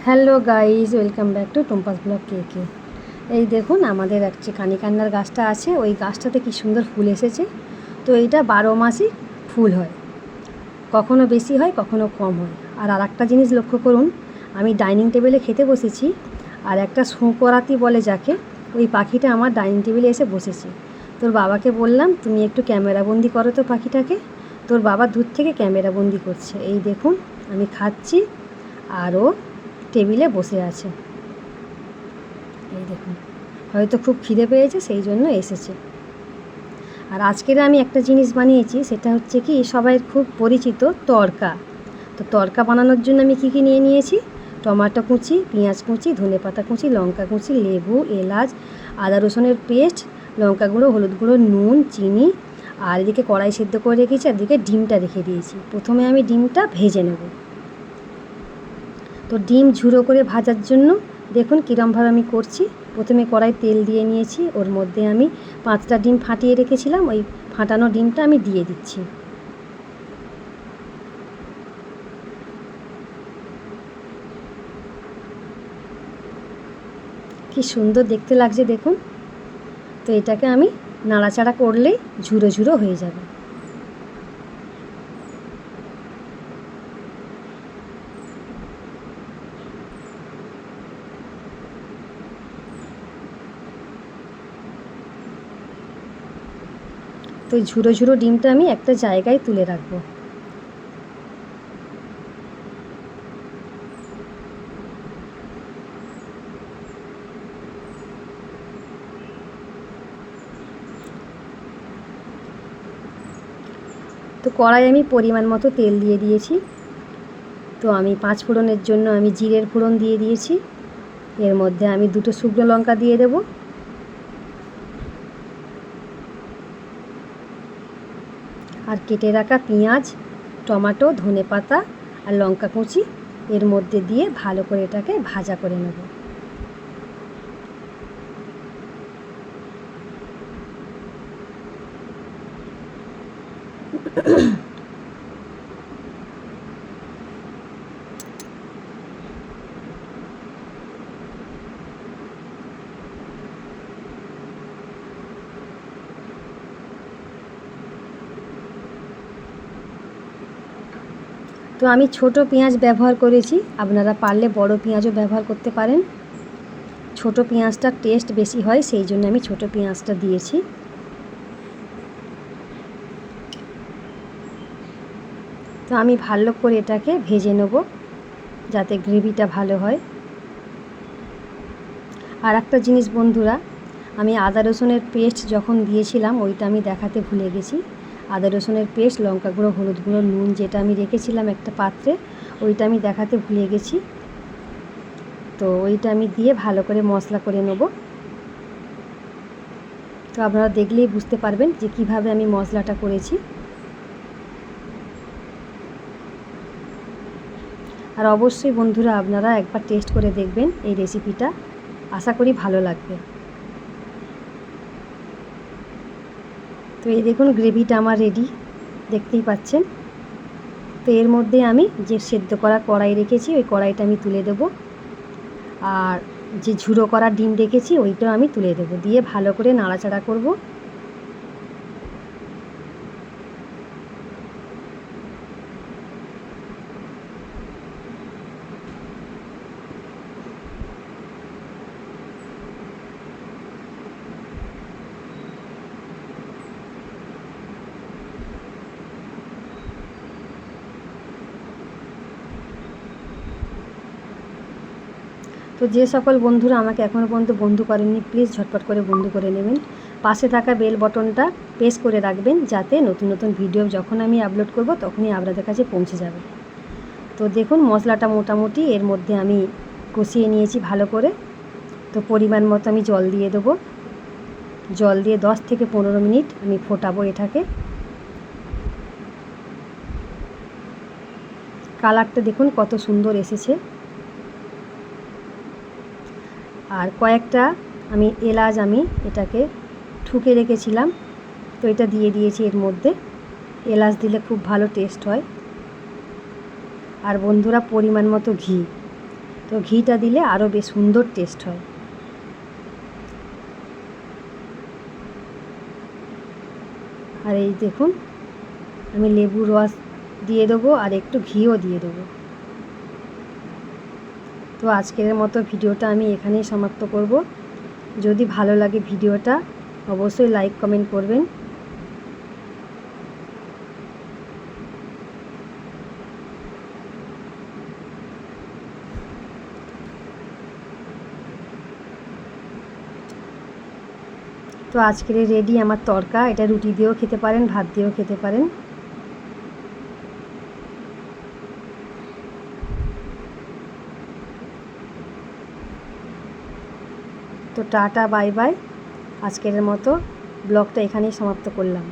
Hello guys, welcome back to Tumpa's blog কে। এই দেখুন আমাদের একটি কানিকান্নার গাছটা আছে, ওই গাছটাতে কি সুন্দর ফুল এসেছে। তো এইটা 12 মাসই ফুল হয়, কখনো বেশি হয় কখনো কম হয়। আর একটা জিনিস লক্ষ্য করুন, আমি ডাইনিং টেবিলে খেতে বসেছি, আর একটা শোঁকরাতি বলে যাকে, ওই পাখিটা আমার ডাইনিং টেবিলে এসে বসেছে। তোর বাবাকে বললাম তুমি একটু ক্যামেরাবন্দি করো তো পাখিটাকে। তোর বাবা দূর থেকে ক্যামেরাবন্দি করছে। এই দেখুন আমি খাচ্ছি আর ও টেবিলে বসে আছে। এই দেখুন, হয়তো খুব খিদে পেয়েছে সেই জন্য এসেছে। আর আজকের আমি একটা জিনিস বানিয়েছি, সেটা হচ্ছে কি সবাই খুব পরিচিত তড়কা। তো তড়কা বানানোর জন্য আমি কী নিয়ে নিয়েছি, টমেটো কুচি, পেঁয়াজ কুচি, ধনেপাতা কুচি, লঙ্কা কুচি, লেবু, এলাচ, আদা রসুনের পেস্ট, লঙ্কা গুঁড়ো, হলুদ গুঁড়ো, নুন, চিনি, আর এদিকে কড়াই সেদ্ধ করে রেখেছি, আর এদিকে ডিমটা রেখে দিয়েছি। প্রথমে আমি ডিমটা ভেজে নেব। তো ডিম ঝুড়ো করে ভাজার জন্য দেখুন কীরমভাবে আমি করছি। প্রথমে কড়াই তেল দিয়ে নিয়েছি, ওর মধ্যে আমি 5টা ডিম ফাটিয়ে রেখেছিলাম, ওই ফাটানো ডিমটা আমি দিয়ে দিচ্ছি। কি সুন্দর দেখতে লাগছে দেখুন। তো এটাকে আমি নাড়াচাড়া করলেই ঝুরো ঝুরো হয়ে যাবে। তো এই ঝুরো ঝুরো ডিমটা আমি একটা জায়গায় তুলে রাখবো। তো কড়াই আমি পরিমাণ মতো তেল দিয়ে দিয়েছি। তো আমি 5 ফোড়নের জন্য আমি জিরের ফোড়ন দিয়ে দিয়েছি। এর মধ্যে আমি 2টো শুকনো লঙ্কা দিয়ে দেব। আর কেটে রাখা পেঁয়াজ, টমেটো, ধনেপাতা আর লঙ্কা কুচি এর মধ্যে দিয়ে ভালো করে এটাকে ভাজা করে নেব। তো আমি ছোট পেঁয়াজ ব্যবহার করেছি, আপনারা পারলে বড় পেঁয়াজও ব্যবহার করতে পারেন। ছোট পেঁয়াজটার টেস্ট বেশি হয়, সেই জন্য আমি ছোট পেঁয়াজটা দিয়েছি। তো আমি ভালো করে এটাকে ভেজে নেব যাতে গ্রেভিটা ভালো হয়। আর একটা জিনিস বন্ধুরা, আমি আদা রসুনের পেস্ট যখন দিয়েছিলাম ওইটা আমি দেখাতে ভুলে গেছি। আদা রসুনের পেস্ট, লঙ্কা গুঁড়ো, হলুদ গুঁড়ো, নুন যেটা আমি রেখেছিলাম একটা পাত্রে, ওইটা আমি দেখাতে ভুলে গেছি। তো ওইটা আমি দিয়ে ভালো করে মশলা করে নেব। তো আপনারা দেখলেই বুঝতে পারবেন যে কিভাবে আমি মশলাটা করেছি। আর অবশ্যই বন্ধুরা আপনারা একবার টেস্ট করে দেখবেন এই রেসিপিটা, আশা করি ভালো লাগবে। তো এই দেখুন গ্রেভিটা আমার রেডি, দেখতেই পাচ্ছেন। তো এর মধ্যে আমি যে সেদ্ধ করা কড়াই রেখেছি ওই কড়াইটা আমি তুলে দেব, আর যে ঝুড়ো করা ডিম রেখেছি ওইটাও আমি তুলে দেব, দিয়ে ভালো করে নাড়াচাড়া করব। তো যে সকল বন্ধুরা আমাকে এখনও পর্যন্ত বন্ধু করেননি, প্লিজ ঝটপট করে বন্ধু করে নেবেন। পাশে থাকা বেল বটনটা প্রেস করে রাখবেন, যাতে নতুন নতুন ভিডিও যখন আমি আপলোড করব তখনই আপনাদের কাছে পৌঁছে যাবে। তো দেখুন মশলাটা মোটামুটি এর মধ্যে আমি কষিয়ে নিয়েছি ভালো করে। তো পরিমাণ মতো আমি জল দিয়ে দেবো। জল দিয়ে 10 থেকে 15 মিনিট আমি ফোটাবো এটাকে। কালারটা দেখুন কত সুন্দর এসেছে। আর কয়েকটা আমি এলাচ আমি এটাকে ঠুকে রেখেছিলাম, তো এটা দিয়ে দিয়েছি এর মধ্যে। এলাচ দিলে খুব ভালো টেস্ট হয়। আর বন্ধুরা পরিমাণ মতো ঘি। তো তো ঘিটা দিলে আরও বেশ সুন্দর টেস্ট হয়। আর এই দেখুন আমি লেবুর রস দিয়ে দেবো আর একটু ঘিও দিয়ে দেবো। তো আজকের মতো ভিডিওটা আমি এখানেই সমাপ্ত করব। যদি ভালো লাগে ভিডিওটা অবশ্যই লাইক কমেন্ট করবেন। তো আজকের রেডি আমার তড়কা। এটা রুটি দিয়েও খেতে পারেন, ভাত দিয়েও খেতে পারেন। তো টাটা বাই বাই। আজকের মতো ব্লগটা এখানেই সমাপ্ত করলাম।